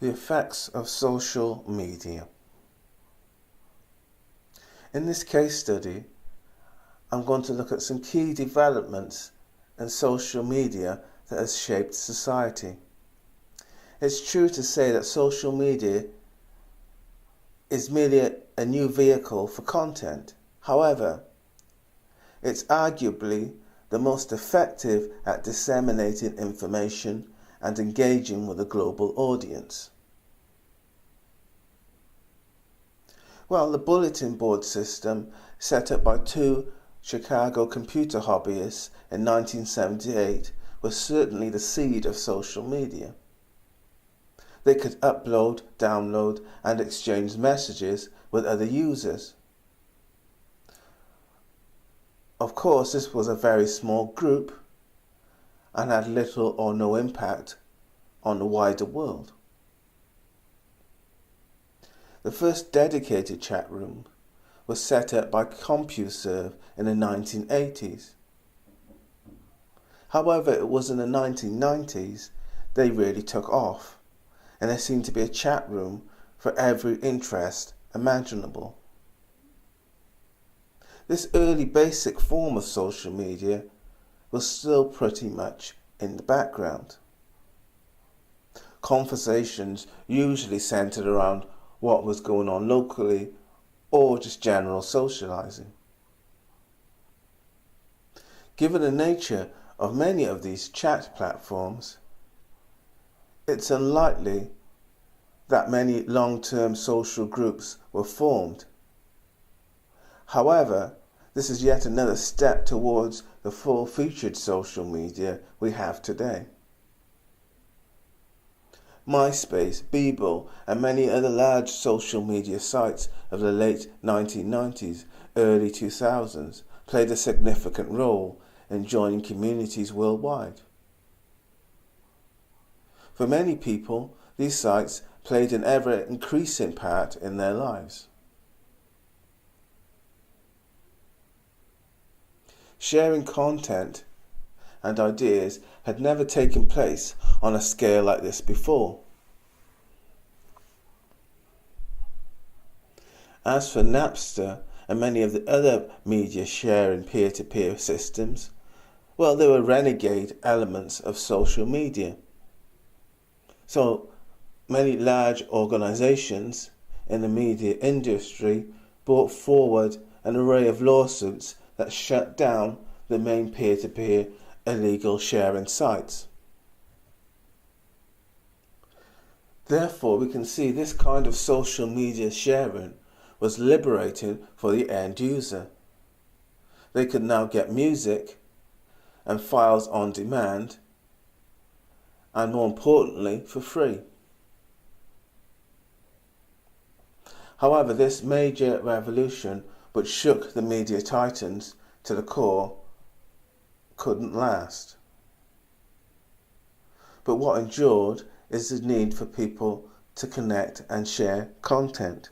The effects of social media. In this case study, I'm going to look at some key developments in social media that has shaped society. It's true to say that social media is merely a new vehicle for content. However, it's arguably the most effective at disseminating information and engaging with a global audience. Well, the bulletin board system set up by two Chicago computer hobbyists in 1978 was certainly the seed of social media. They could upload, download, and exchange messages with other users. Of course, this was a very small group and had little or no impact on the wider world. The first dedicated chat room was set up by CompuServe in the 1980s. However, it was in the 1990s they really took off, and there seemed to be a chat room for every interest imaginable. This early basic form of social media was still pretty much in the background. Conversations usually centered around what was going on locally or just general socializing. Given the nature of many of these chat platforms, it's unlikely that many long-term social groups were formed. However, this is yet another step towards the full-featured social media we have today. MySpace, Bebo, and many other large social media sites of the late 1990s, early 2000s played a significant role in joining communities worldwide. For many people, these sites played an ever-increasing part in their lives. Sharing content and ideas had never taken place on a scale like this before. As for Napster and many of the other media sharing peer-to-peer systems, well, they were renegade elements of social media. So many large organizations in the media industry brought forward an array of lawsuits that shut down the main peer-to-peer illegal sharing sites. Therefore, we can see this kind of social media sharing was liberating for the end user. They could now get music and files on demand, and more importantly, for free. However, this major revolution, which shook the media titans to the core, couldn't last. But what endured is the need for people to connect and share content.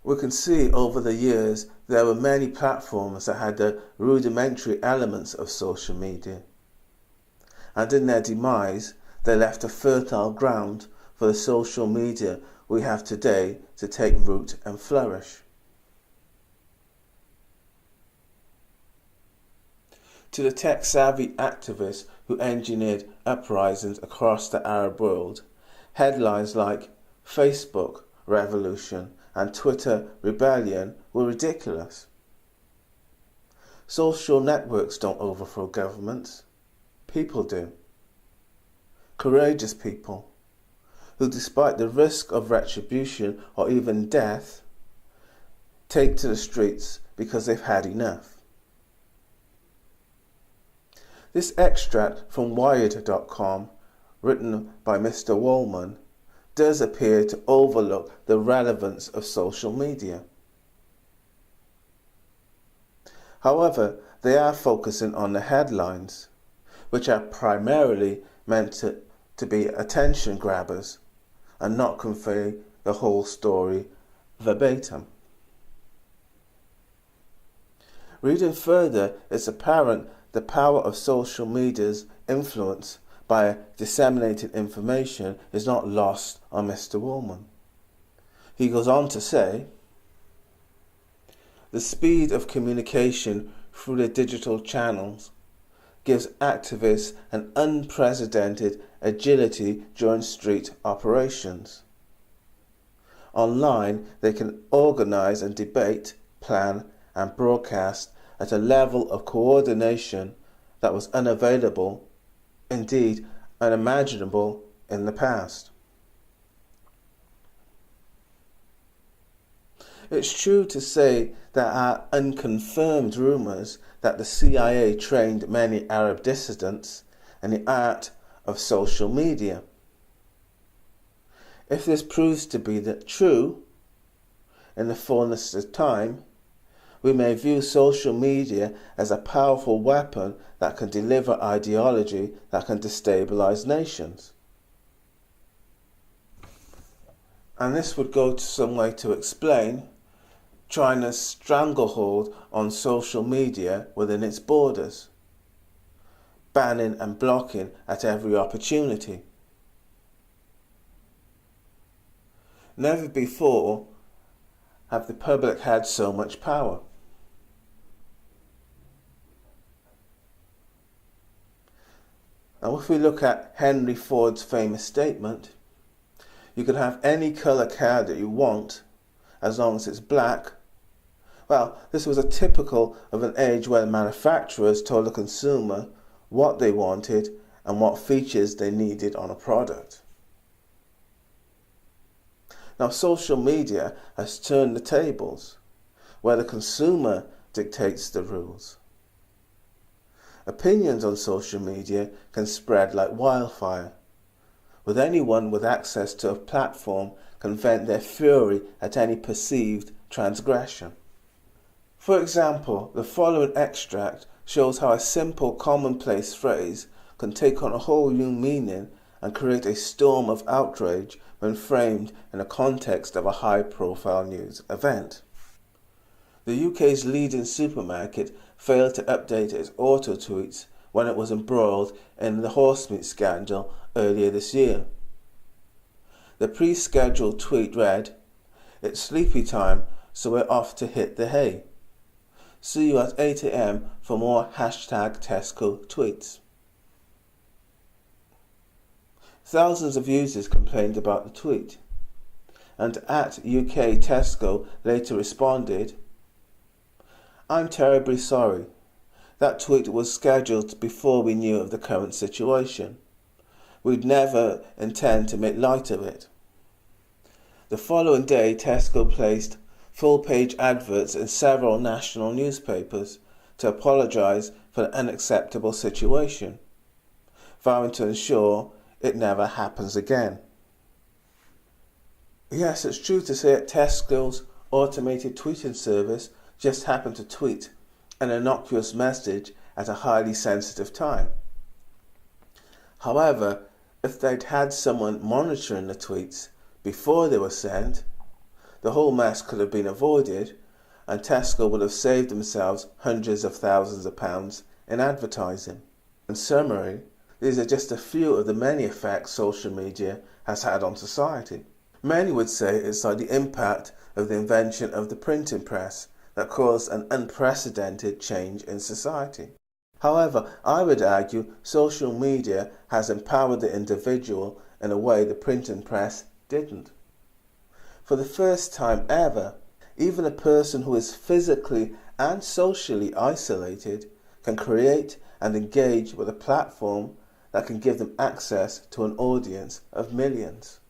We can see over the years there were many platforms that had the rudimentary elements of social media, and in their demise they left a fertile ground for the social media we have today to take root and flourish. To the tech-savvy activists who engineered uprisings across the Arab world, headlines like Facebook Revolution and Twitter Rebellion were ridiculous. Social networks don't overthrow governments. People do. Courageous people who, despite the risk of retribution or even death, take to the streets because they've had enough. This extract from Wired.com, written by Mr. Wallman, does appear to overlook the relevance of social media. However, they are focusing on the headlines, which are primarily meant to be attention grabbers and not convey the whole story verbatim. Reading further, it's apparent the power of social media's influence by disseminated information is not lost on Mr. Wallman. He goes on to say, the speed of communication through the digital channels gives activists an unprecedented agility during street operations. Online, they can organize and debate, plan, and broadcast at a level of coordination that was unavailable, indeed unimaginable, in the past. It's true to say that our unconfirmed rumours that the CIA trained many Arab dissidents in the art of social media. If this proves to be true, in the fullness of time, we may view social media as a powerful weapon that can deliver ideology that can destabilize nations. And this would go to some way to explain China's stranglehold on social media within its borders, banning and blocking at every opportunity. Never before have the public had so much power. Now, if we look at Henry Ford's famous statement, you can have any colour car that you want as long as it's black. Well, this was a typical of an age where the manufacturers told the consumer what they wanted and what features they needed on a product. Now, social media has turned the tables, where the consumer dictates the rules. Opinions on social media can spread like wildfire, with anyone with access to a platform can vent their fury at any perceived transgression. For example, the following extract shows how a simple commonplace phrase can take on a whole new meaning and create a storm of outrage when framed in the context of a high-profile news event. The UK's leading supermarket failed to update its auto-tweets when it was embroiled in the horsemeat scandal earlier this year. The pre-scheduled tweet read, "It's sleepy time, so we're off to hit the hay. See you at 8 AM for more #Tesco tweets." Thousands of users complained about the tweet, and at UK Tesco later responded, "I'm terribly sorry. That tweet was scheduled before we knew of the current situation. We'd never intend to make light of it." The following day, Tesco placed full-page adverts in several national newspapers to apologise for the unacceptable situation, vowing to ensure it never happens again. Yes, it's true to say that Tesco's automated tweeting service just happened to tweet an innocuous message at a highly sensitive time. However, if they'd had someone monitoring the tweets before they were sent, the whole mess could have been avoided, and Tesco would have saved themselves hundreds of thousands of pounds in advertising. In summary, these are just a few of the many effects social media has had on society. Many would say it's like the impact of the invention of the printing press that caused an unprecedented change in society. However, I would argue social media has empowered the individual in a way the printing press didn't. For the first time ever, even a person who is physically and socially isolated can create and engage with a platform that can give them access to an audience of millions.